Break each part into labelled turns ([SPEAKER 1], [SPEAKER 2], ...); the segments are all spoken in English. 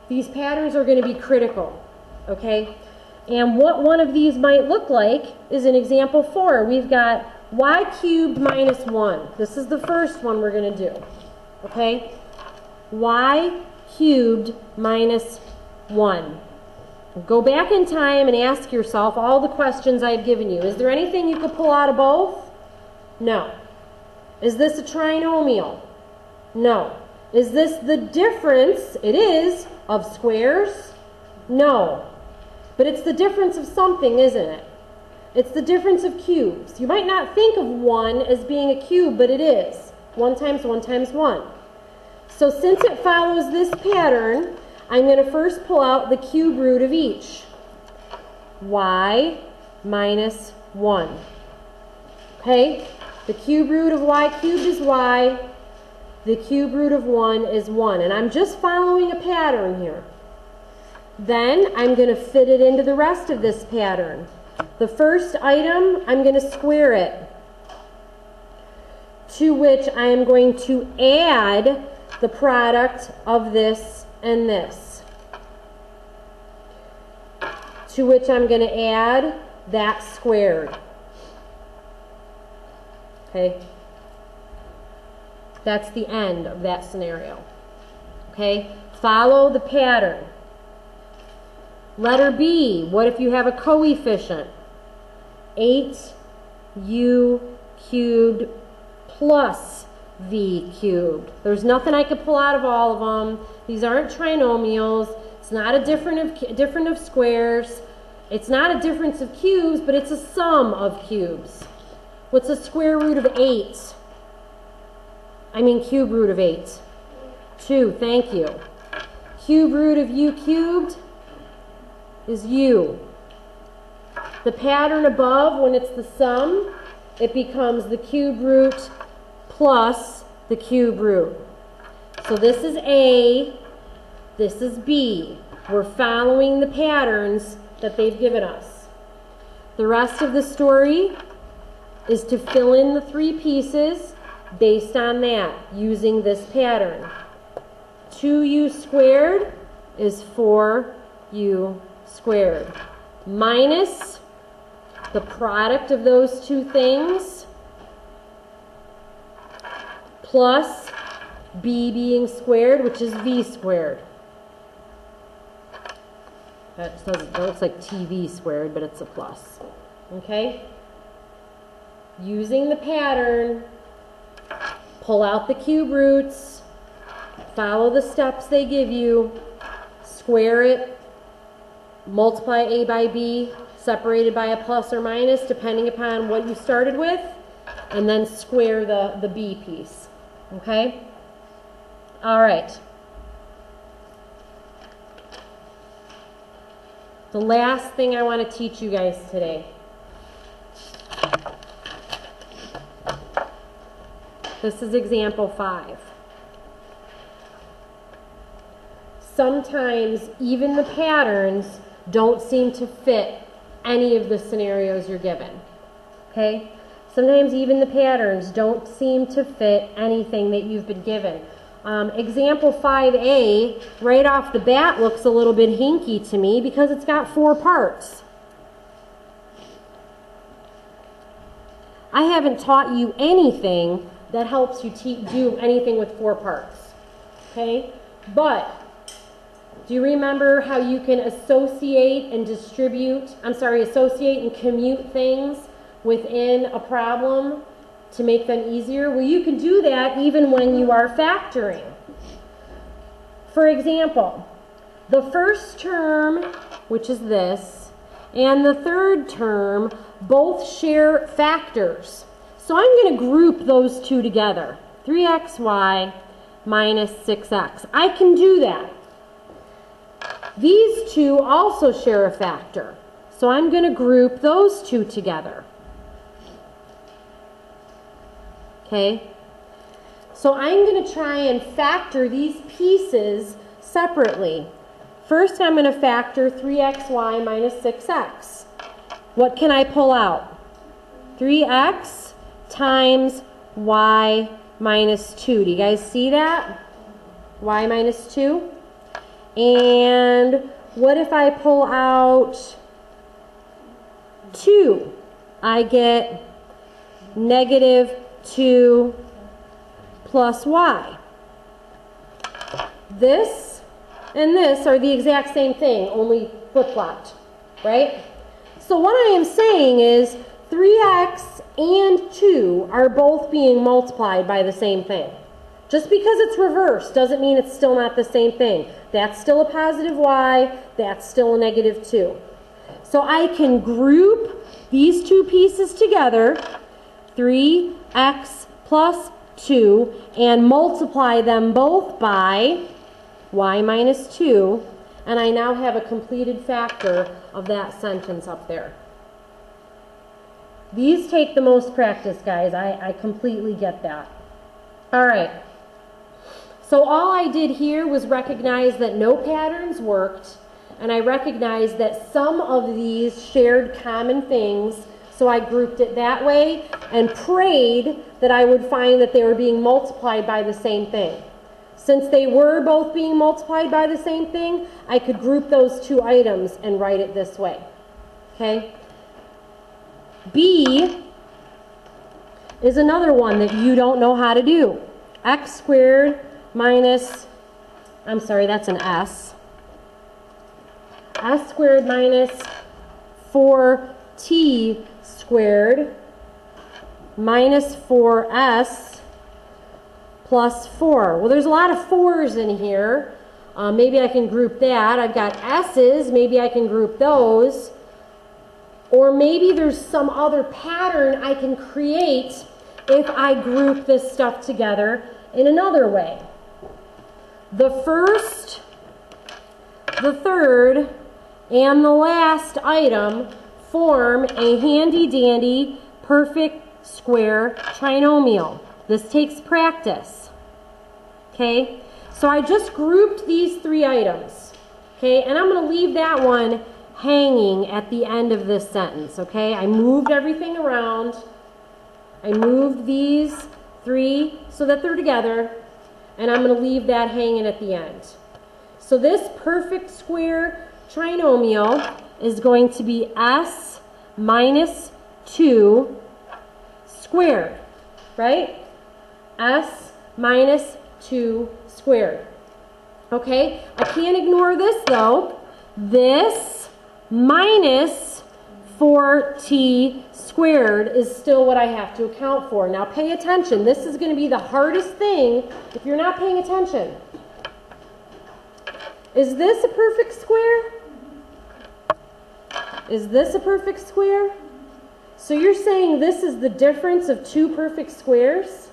[SPEAKER 1] These patterns are going to be critical, okay? And what one of these might look like is in example 4. We've got y cubed minus 1. This is the first one we're going to do, okay? Y cubed minus 1. Go back in time and ask yourself all the questions I've given you. Is there anything you could pull out of both? No. Is this a trinomial? No. Is this the difference, it is, of squares? No. But it's the difference of something, isn't it? It's the difference of cubes. You might not think of 1 as being a cube, but it is. 1 times 1 times 1. So since it follows this pattern, I'm going to first pull out the cube root of each. Y minus 1. Okay? The cube root of y cubed is y. The cube root of 1 is 1. And I'm just following a pattern here. Then I'm going to fit it into the rest of this pattern. The first item, I'm going to square it, to which I am going to add the product of this and this, to which I'm going to add that squared. Okay? That's the end of that scenario. Okay? Follow the pattern. Letter B, what if you have a coefficient? 8u cubed plus v cubed. There's nothing I could pull out of all of them. These aren't trinomials. It's not a different of squares. It's not a difference of cubes, but it's a sum of cubes. What's the square root of 8? I mean cube root of 8. 2, thank you. Cube root of u cubed is u. The pattern above, when it's the sum, it becomes the cube root plus the cube root. So this is A, this is B. We're following the patterns that they've given us. The rest of the story is to fill in the 3 pieces based on that, using this pattern. 2u squared is 4u squared. Minus the product of those two things, plus b being squared, which is v squared. That looks like TV squared, but it's a plus. Okay? Using the pattern, pull out the cube roots, follow the steps they give you, square it, multiply a by b, separated by a plus or minus, depending upon what you started with, and then square the b piece. Okay? All right. The last thing I want to teach you guys today. This is example 5. Sometimes even the patterns don't seem to fit any of the scenarios you're given. Okay? Sometimes even the patterns don't seem to fit anything that you've been given. Example 5A, right off the bat, looks a little bit hinky to me because it's got 4 parts. I haven't taught you anything that helps you do anything with 4 parts. Okay? But do you remember how you can associate and associate and commute things within a problem to make them easier? Well, you can do that even when you are factoring. For example, the first term, which is this, and the third term both share factors. So I'm going to group those two together. 3xy minus 6x. I can do that. These two also share a factor. So I'm going to group those two together. Okay? So I'm going to try and factor these pieces separately. First, I'm going to factor 3xy minus 6x. What can I pull out? 3x times y minus 2. Do you guys see that? Y minus 2. And what if I pull out 2? I get negative 2 plus y. This and this are the exact same thing, only flip-flopped, right? So what I am saying is 3x and 2 are both being multiplied by the same thing. Just because it's reversed doesn't mean it's still not the same thing. That's still a positive y, that's still a negative 2. So I can group these two pieces together, 3x plus 2, and multiply them both by y minus 2, and I now have a completed factor of that sentence up there. These take the most practice, guys. I completely get that. All right. So all I did here was recognize that no patterns worked, and I recognized that some of these shared common things, so I grouped it that way and prayed that I would find that they were being multiplied by the same thing. Since they were both being multiplied by the same thing, I could group those two items and write it this way. Okay? B is another one that you don't know how to do. X squared minus, I'm sorry, that's an S. S squared minus 4t squared minus 4s plus 4. Well, there's a lot of 4's in here. Maybe I can group that. I've got s's. Maybe I can group those. Or maybe there's some other pattern I can create if I group this stuff together in another way. The first, the third, and the last item form a handy-dandy perfect square trinomial. This takes practice. Okay? So I just grouped these three items. Okay? And I'm going to leave that one hanging at the end of this sentence. Okay? I moved everything around. I moved these three so that they're together. And I'm going to leave that hanging at the end. So this perfect square trinomial is going to be s minus 2 squared, right? S minus 2 squared. Okay, I can't ignore this though. This minus 4t squared is still what I have to account for. Now pay attention. This is going to be the hardest thing if you're not paying attention. Is this a perfect square? Is this a perfect square? So you're saying this is the difference of two perfect squares?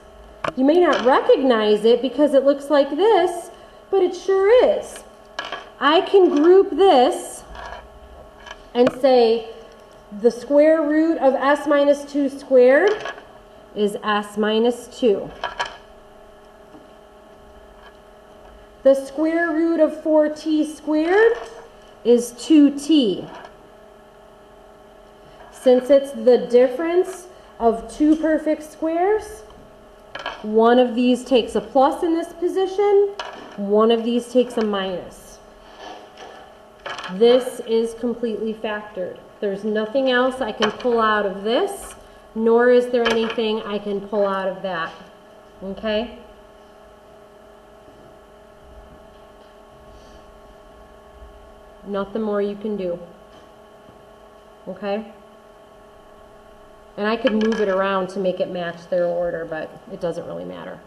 [SPEAKER 1] You may not recognize it because it looks like this, but it sure is. I can group this and say the square root of s minus 2 squared is s minus 2. The square root of 4t squared is 2t. Since it's the difference of two perfect squares, one of these takes a plus in this position, one of these takes a minus. This is completely factored. There's nothing else I can pull out of this, nor is there anything I can pull out of that. Okay? Nothing more you can do. Okay? And I could move it around to make it match their order, but it doesn't really matter.